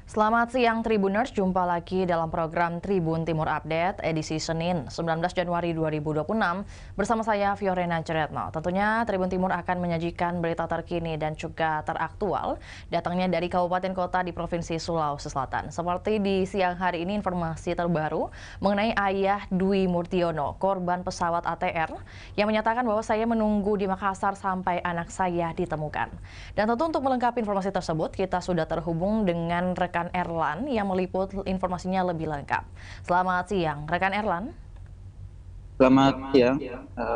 Selamat siang Tribuners, jumpa lagi dalam program Tribun Timur Update edisi Senin 19 Januari 2026 bersama saya Fiorena Ceretno. Tentunya Tribun Timur akan menyajikan berita terkini dan juga teraktual datangnya dari kabupaten kota di Provinsi Sulawesi Selatan. Seperti di siang hari ini informasi terbaru mengenai ayah Dwi Murtiono, korban pesawat ATR yang menyatakan bahwa saya menunggu di Makassar sampai anak saya ditemukan. Dan tentu untuk melengkapi informasi tersebut kita sudah terhubung dengan rekan Erlan yang meliput informasinya lebih lengkap. Selamat siang, rekan Erlan. Selamat siang,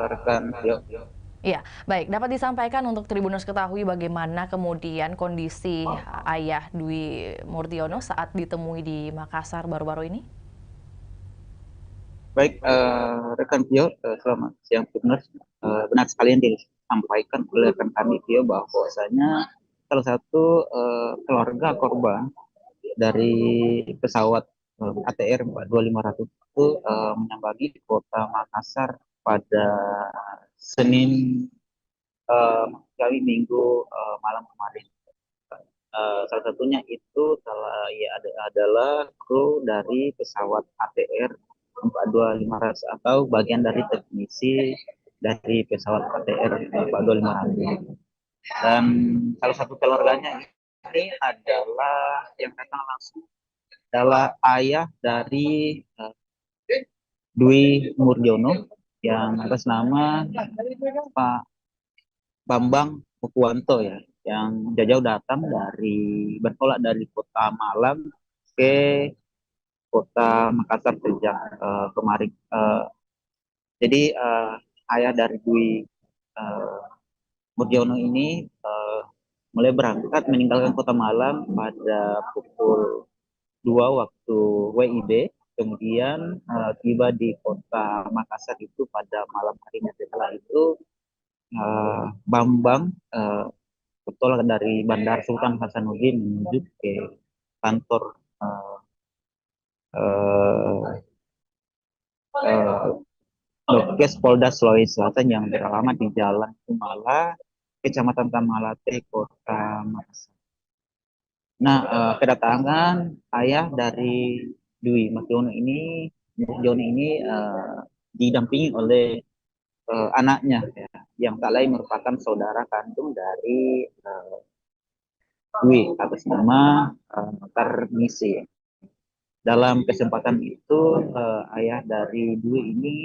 rekan Yo. Ya, baik. Dapat disampaikan untuk Tribuners ketahui bagaimana kemudian kondisi ayah Dwi Murtiono saat ditemui di Makassar baru-baru ini? Baik, rekan Tio, selamat siang, Tribuners. Benar sekali yang disampaikan oleh rekan kami Tio bahwasanya salah satu keluarga korban dari pesawat ATR 42500 itu menyambangi kota Makassar pada Senin kali Minggu malam kemarin. Salah satunya itu adalah kru dari pesawat ATR 42500 atau bagian dari teknisi dari pesawat ATR 42500. Dan salah satu keluarganya ini adalah yang datang langsung adalah ayah dari Dwi Murjono yang atas nama Pak Bambang Pukwanto ya, yang jauh-jauh datang bertolak dari kota Malang ke kota Makassar sejak kemarin. Jadi ayah dari Dwi uh, Murjono ini mulai berangkat meninggalkan kota Malang pada pukul 2 waktu WIB, kemudian tiba di kota Makassar itu pada malam harinya. Setelah itu Bambang bertolak dari Bandar Sultan Hasanuddin menuju ke kantor uh, uh, uh, Dokes Polda Sulawesi Selatan yang beralamat di Jalan Kumala, Kecamatan Tamalate, Kota Makassar. Nah, kedatangan ayah dari Dwi Mas Jono ini didampingi oleh anaknya ya, yang tak lain merupakan saudara kandung dari Dwi atas nama Tarmisi. Dalam kesempatan itu, ayah dari Dwi ini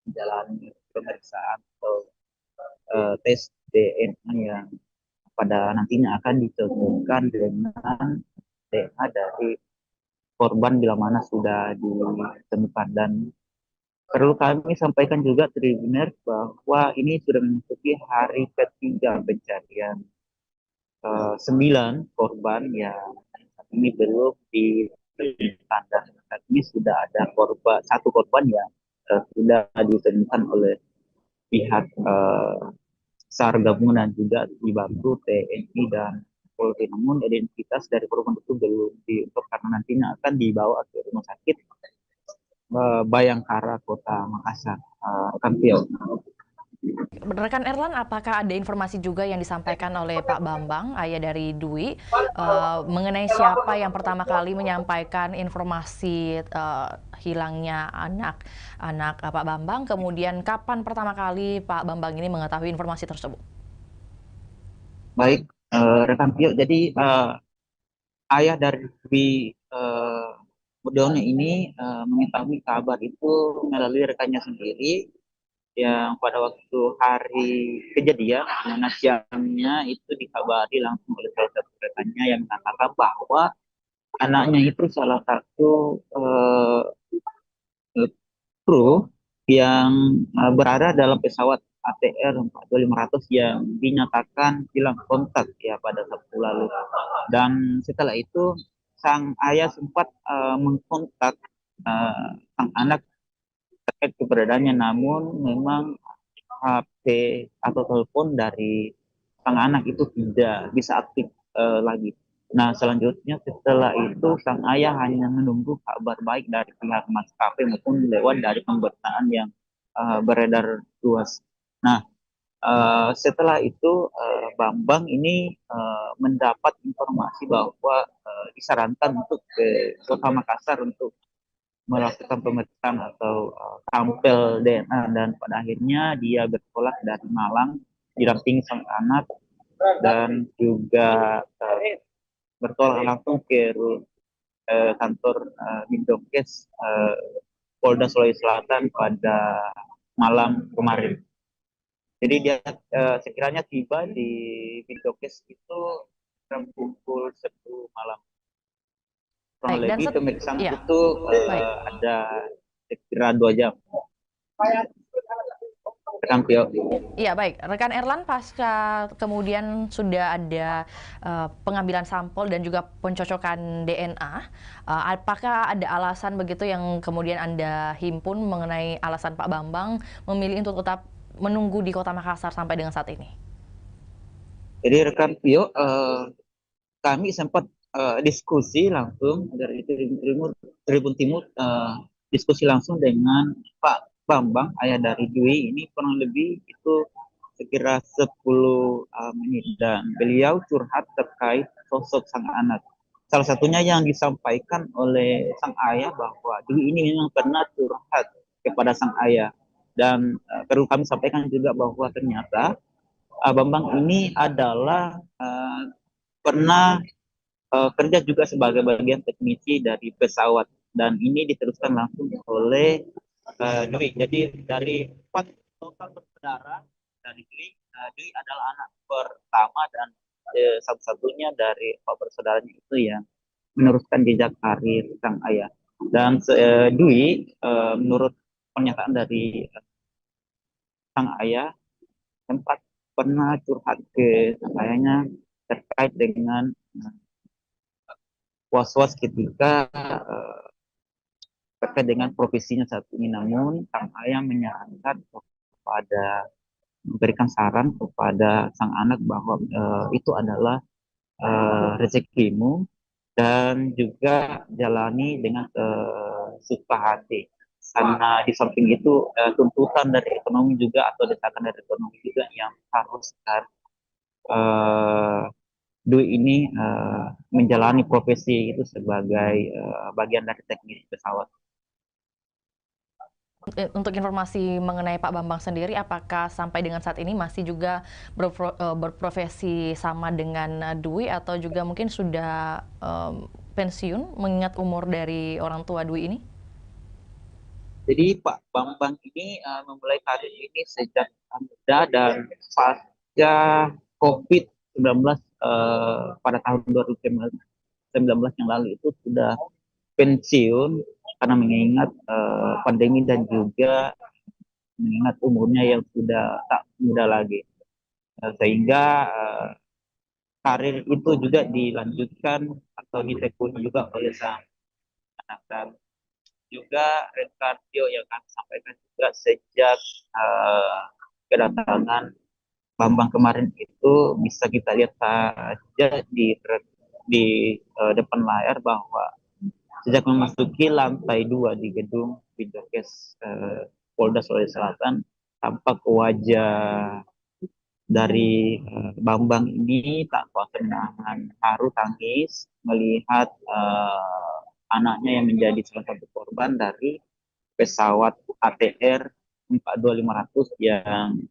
menjalani pemeriksaan atau tes DNA yang pada nantinya akan dicocokkan dengan DNA dari korban bila mana sudah ditemukan. Dan perlu kami sampaikan juga Tribuners bahwa ini sudah memasuki hari ketiga pencarian 9 korban yang ini belum ditemukan, dan saat ini sudah ada satu korban yang sudah ditemukan oleh pihak SAR gabungan juga dibantu TNI dan Polri. Namun identitas dari korban itu belum diungkap karena nantinya akan dibawa ke rumah sakit Bayangkara Kota Makassar. Kampil. Rekan Erlan, apakah ada informasi juga yang disampaikan oleh Pak Bambang, ayah dari Dwi, mengenai siapa yang pertama kali menyampaikan informasi hilangnya anak Pak Bambang, kemudian kapan pertama kali Pak Bambang ini mengetahui informasi tersebut? Baik, rekan Pio. Jadi ayah dari Dwi Mudiono ini mengetahui kabar itu melalui rekannya sendiri yang pada waktu hari kejadian, mana siangnya itu dikabari langsung oleh salah satu rekannya yang mengatakan bahwa anaknya itu salah satu kru yang berada dalam pesawat ATR 42500 yang dinyatakan hilang kontak ya pada Sabtu lalu. Dan setelah itu sang ayah sempat mengkontak sang anak terkait keberadaannya, namun memang HP atau telepon dari sang anak itu tidak bisa aktif lagi. Nah, selanjutnya setelah itu sang ayah hanya menunggu kabar baik dari pihak maskapai maupun lewat dari pemberitaan yang beredar luas. Nah, setelah itu Bambang ini mendapat informasi bahwa disarankan untuk ke Kota Makassar untuk melakukan pemeriksaan atau sampel DNA, dan pada akhirnya dia bertolak dari Malang didampingi sang anak, dan juga bertolak langsung ke kantor Bidokes Polda Sulawesi Selatan pada malam kemarin. Jadi dia sekiranya tiba di Bidokes itu jam pukul 10 malam. Kurang Baik, dan lebih pemeriksaan ya, itu baik. ada sekira 2 jam. Terampil. Iya, baik. Rekan Erlan, pasca kemudian sudah ada pengambilan sampel dan juga pencocokan DNA, apakah ada alasan begitu yang kemudian Anda himpun mengenai alasan Pak Bambang memilih untuk tetap menunggu di Kota Makassar sampai dengan saat ini? Jadi rekan Pio, kami sempat diskusi langsung dari Tribun Timur, diskusi langsung dengan Pak Bambang, ayah dari Dwi. Ini kurang lebih itu sekira 10 menit, dan beliau curhat terkait sosok sang anak. Salah satunya yang disampaikan oleh sang ayah bahwa Dwi ini memang pernah curhat kepada sang ayah, dan perlu kami sampaikan juga bahwa ternyata Bambang ini adalah pernah kerja juga sebagai bagian teknisi dari pesawat, dan ini diteruskan langsung oleh Dwi. Jadi dari 4 total bersaudara dari Dwi, Dwi adalah anak pertama dan satu-satunya dari 4 bersaudaranya itu yang meneruskan jejak karir sang ayah. Dan Dwi, menurut pernyataan dari sang ayah, sempat pernah curhat ke sang ayahnya terkait dengan was-was ketika terkait dengan profesinya saat ini. Namun sang ayah menyarankan kepada memberikan saran kepada sang anak bahwa itu adalah rezekimu, dan juga jalani dengan suka hati. Karena di samping itu tuntutan dari ekonomi juga, atau desakan dari ekonomi juga yang haruskan Dwi ini menjalani profesi itu sebagai bagian dari teknis pesawat. Untuk informasi mengenai Pak Bambang sendiri, apakah sampai dengan saat ini masih juga berprofesi sama dengan Dwi, atau juga mungkin sudah pensiun mengingat umur dari orang tua Dwi ini? Jadi Pak Bambang ini memulai karir ini sejak muda, dan pasca COVID-19 pada tahun 2019 yang lalu itu sudah pensiun, karena mengingat pandemi dan juga mengingat umurnya yang sudah tak muda lagi. Sehingga karir itu juga dilanjutkan atau ditekuni juga oleh sang anak. Dan juga rekan yang kami sampaikan juga sejak kedatangan Bambang kemarin itu bisa kita lihat saja di depan layar bahwa sejak memasuki lantai 2 di gedung Bidokes Polda Sulawesi Selatan, tampak wajah dari Bambang ini tak kuasa menahan haru tangis melihat anaknya yang menjadi salah satu korban dari pesawat ATR 42500 yang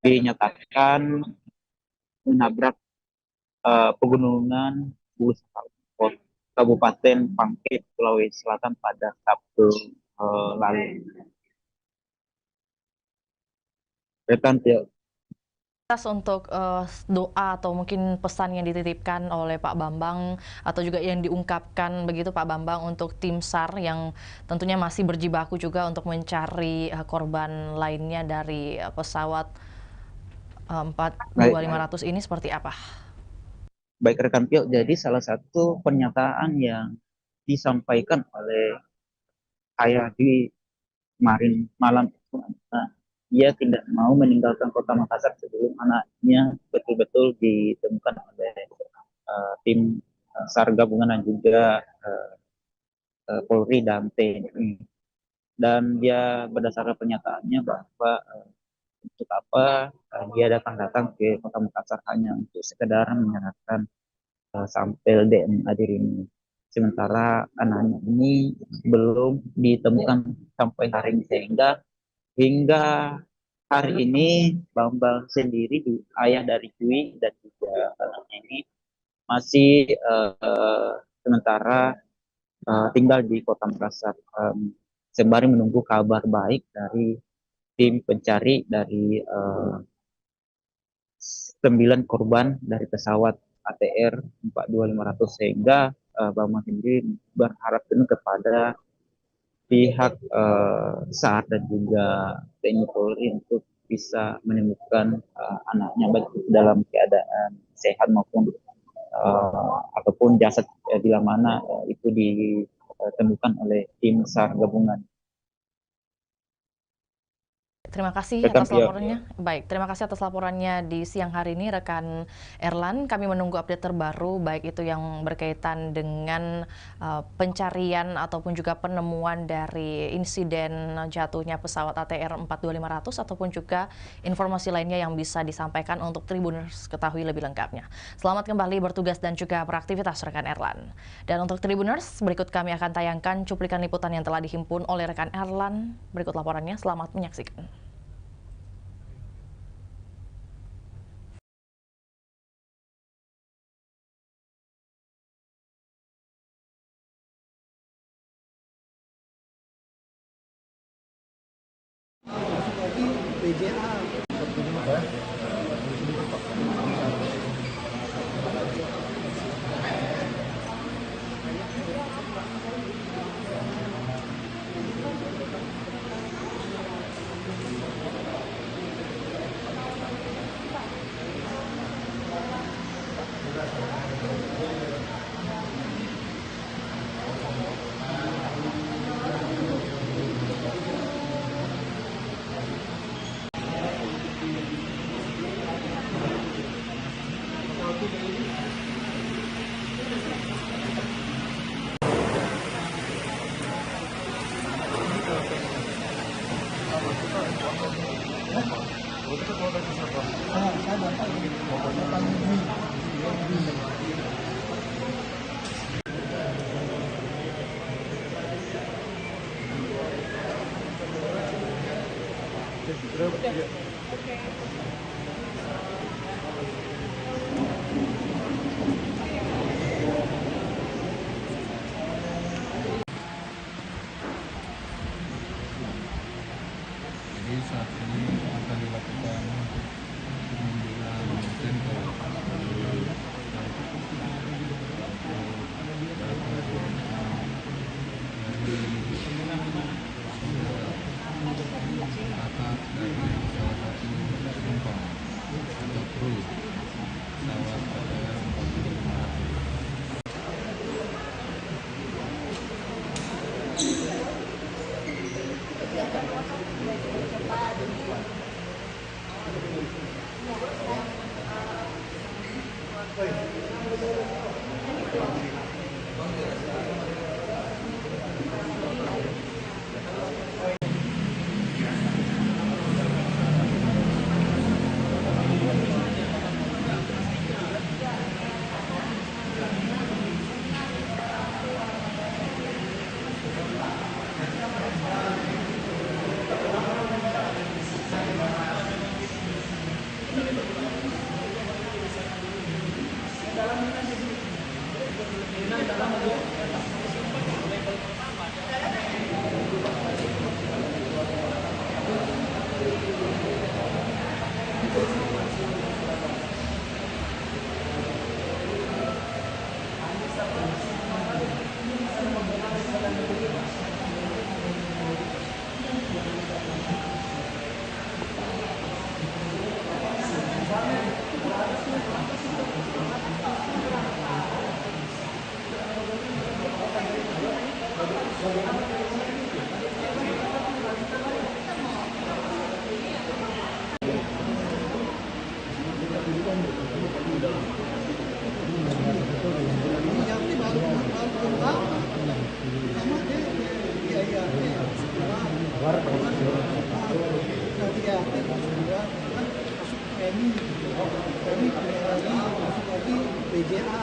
dinyatakan menabrak pegunungan Bus Kabupaten Pangkep, Sulawesi Selatan pada Sabtu lalu. Rekan Tio. Untuk doa atau mungkin pesan yang dititipkan oleh Pak Bambang atau juga yang diungkapkan begitu Pak Bambang untuk tim SAR yang tentunya masih berjibaku juga untuk mencari korban lainnya dari pesawat 42500 ini seperti apa? Baik rekan Tio, jadi salah satu pernyataan yang disampaikan oleh ayah di kemarin malam itu, dia tidak mau meninggalkan Kota Makassar sebelum anaknya betul-betul ditemukan oleh tim SAR gabungan dan juga Polri dan TNI. Dan dia berdasarkan pernyataannya bahwa untuk apa dia datang-datang ke Kota Makassar hanya untuk sekedar menyerahkan sampel DNA dirinya. Sementara anak-anak ini belum ditemukan sampai hari ini, sehingga hingga hari ini Bambang sendiri, ayah dari Dwi dan juga anaknya ini, masih sementara tinggal di Kota Makassar, sembari menunggu kabar baik dari tim pencari dari 9 korban dari pesawat ATR 42500, sehingga Bambang sendiri berharap penuh kepada pihak SAR dan juga TNI Polri untuk bisa menemukan anaknya baik dalam keadaan sehat maupun ataupun jasad bila mana itu ditemukan oleh tim SAR gabungan. Terima kasih Rekan atas Pio. laporannya. Baik, terima kasih atas laporannya di siang hari ini, rekan Erlan. Kami menunggu update terbaru, baik itu yang berkaitan dengan pencarian ataupun juga penemuan dari insiden jatuhnya pesawat ATR 42500 ataupun juga informasi lainnya yang bisa disampaikan untuk Tribuners ketahui lebih lengkapnya. Selamat kembali bertugas dan juga beraktivitas, rekan Erlan. Dan untuk Tribuners, berikut kami akan tayangkan cuplikan liputan yang telah dihimpun oleh rekan Erlan. Berikut laporannya, selamat menyaksikan. Jadi saat ini akan dilakukan pengambilan sampel kakak dari salah satu penumpang atau kru pesawat ATR 42500. Ini masuk lagi BJA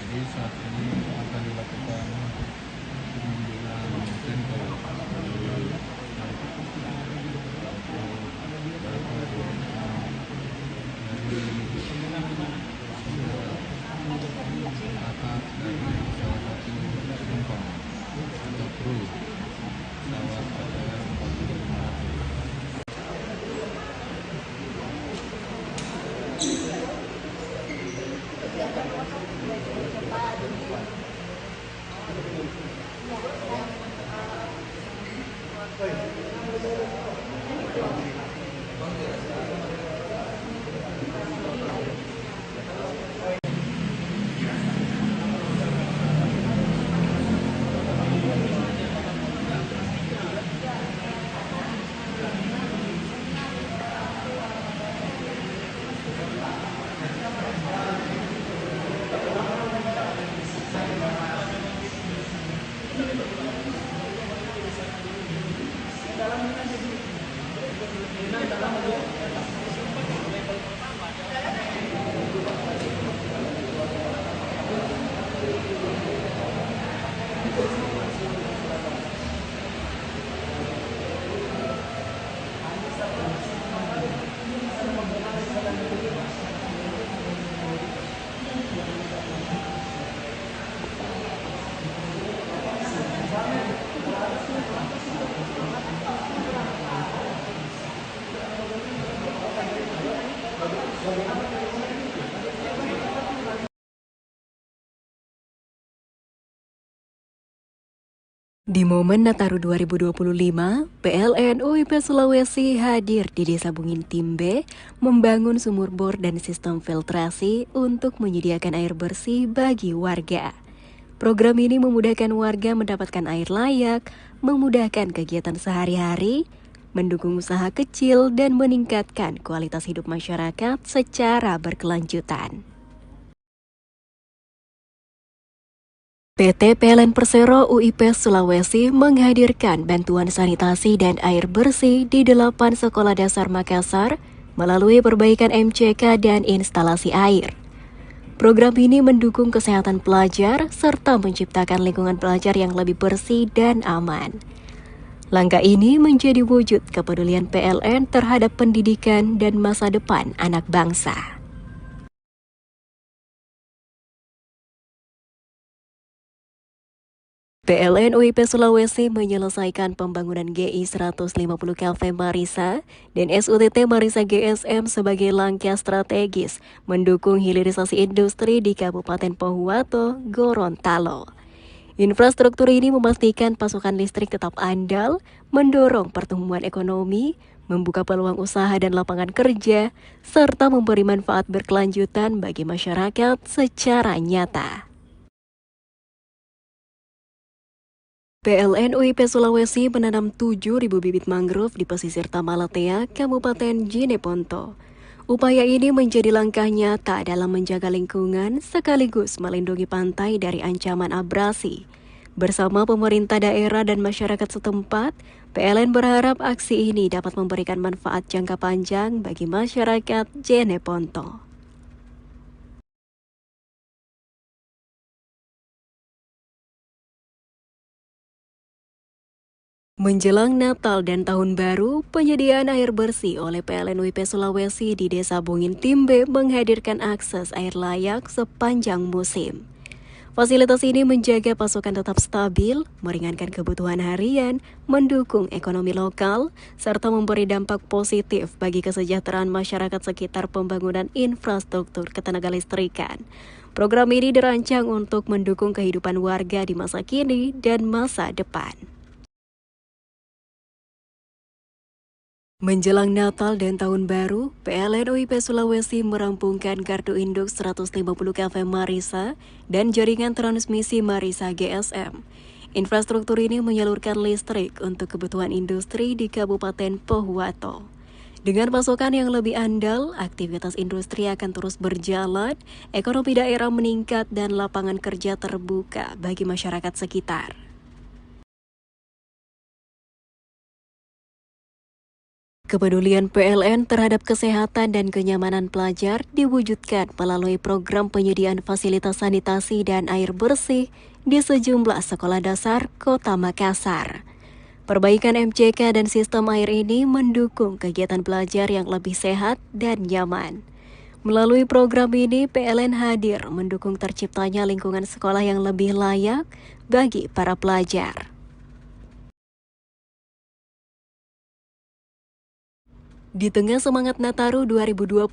Jadi saat ini akan dilakukan pengambilan sampel akak dari salah satu penumpang atau kru pesawat PTR 4500. Di momen Nataru 2025, PLN UIP Sulawesi hadir di Desa Bungin Timbe membangun sumur bor dan sistem filtrasi untuk menyediakan air bersih bagi warga. Program ini memudahkan warga mendapatkan air layak, memudahkan kegiatan sehari-hari, mendukung usaha kecil, dan meningkatkan kualitas hidup masyarakat secara berkelanjutan. PT PLN Persero UIP Sulawesi menghadirkan bantuan sanitasi dan air bersih di 8 sekolah dasar Makassar melalui perbaikan MCK dan instalasi air. Program ini mendukung kesehatan pelajar serta menciptakan lingkungan belajar yang lebih bersih dan aman. Langkah ini menjadi wujud kepedulian PLN terhadap pendidikan dan masa depan anak bangsa. PLN UIP Sulawesi menyelesaikan pembangunan GI 150 kV Marisa dan SUTT Marisa GSM sebagai langkah strategis mendukung hilirisasi industri di Kabupaten Pohuwato, Gorontalo. Infrastruktur ini memastikan pasokan listrik tetap andal, mendorong pertumbuhan ekonomi, membuka peluang usaha dan lapangan kerja, serta memberi manfaat berkelanjutan bagi masyarakat secara nyata. PLN UIP Sulawesi menanam 7.000 bibit mangrove di pesisir Tamalatea, Kabupaten Jeneponto. Upaya ini menjadi langkah nyata dalam menjaga lingkungan sekaligus melindungi pantai dari ancaman abrasi. Bersama pemerintah daerah dan masyarakat setempat, PLN berharap aksi ini dapat memberikan manfaat jangka panjang bagi masyarakat Jeneponto. Menjelang Natal dan Tahun Baru, penyediaan air bersih oleh PLN UIP Sulawesi di Desa Bungin Timbe menghadirkan akses air layak sepanjang musim. Fasilitas ini menjaga pasokan tetap stabil, meringankan kebutuhan harian, mendukung ekonomi lokal, serta memberi dampak positif bagi kesejahteraan masyarakat sekitar pembangunan infrastruktur ketenagalistrikan. Program ini dirancang untuk mendukung kehidupan warga di masa kini dan masa depan. Menjelang Natal dan Tahun Baru, PLN UIP Sulawesi merampungkan kartu induk 150 kV Marisa dan jaringan transmisi Marisa GSM. Infrastruktur ini menyalurkan listrik untuk kebutuhan industri di Kabupaten Pohuwato. Dengan pasokan yang lebih andal, aktivitas industri akan terus berjalan, ekonomi daerah meningkat dan lapangan kerja terbuka bagi masyarakat sekitar. Kepedulian PLN terhadap kesehatan dan kenyamanan pelajar diwujudkan melalui program penyediaan fasilitas sanitasi dan air bersih di sejumlah sekolah dasar Kota Makassar. Perbaikan MCK dan sistem air ini mendukung kegiatan belajar yang lebih sehat dan nyaman. Melalui program ini, PLN hadir mendukung terciptanya lingkungan sekolah yang lebih layak bagi para pelajar. Di tengah semangat Nataru 2025,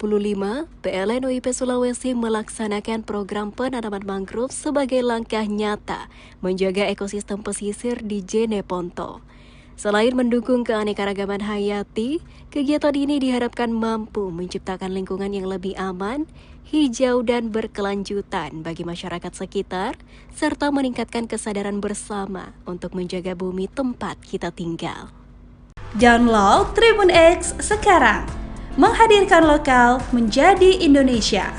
PLN UIP Sulawesi melaksanakan program penanaman mangrove sebagai langkah nyata menjaga ekosistem pesisir di Jeneponto. Selain mendukung keanekaragaman hayati, kegiatan ini diharapkan mampu menciptakan lingkungan yang lebih aman, hijau dan berkelanjutan bagi masyarakat sekitar, serta meningkatkan kesadaran bersama untuk menjaga bumi tempat kita tinggal. Download Tribun X sekarang, menghadirkan lokal menjadi Indonesia.